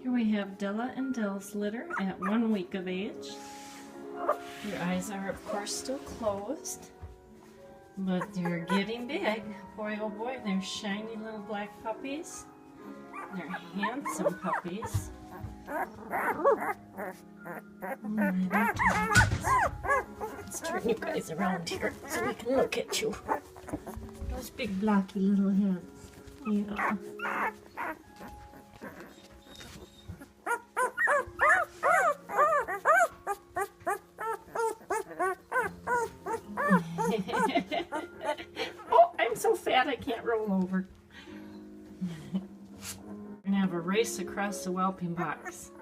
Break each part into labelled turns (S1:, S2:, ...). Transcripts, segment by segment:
S1: Here we have Della and Dell's litter at 1 week of age. Your eyes are of course still closed, but they're getting big. Boy oh boy, they're shiny little black puppies. They're handsome puppies. Let's turn you guys around here so we can look at you. Those big blocky little heads. Yeah. Oh, I'm so fat I can't roll over. We're gonna have a race across the whelping box.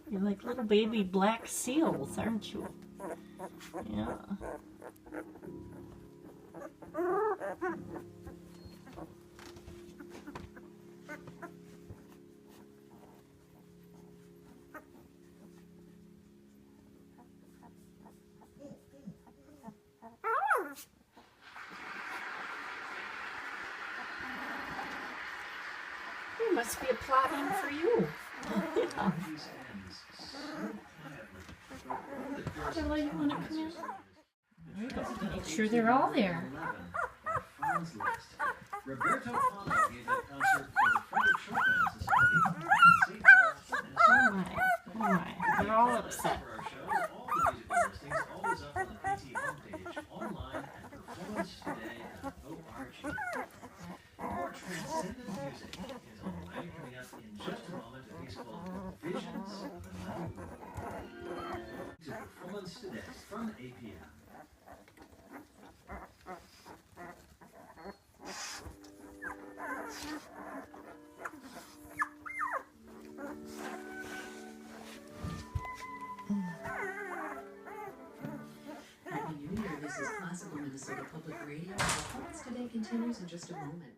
S1: You're like little baby black seals, aren't you? Yeah. It must be applauding for you. Yeah. Della, you want to come in? There you go. Make sure they're all there. Oh my, they're all upset.
S2: Performance today from APM.
S3: Happy New Year. This is Classical Minnesota Public Radio. Performance today continues in just a moment.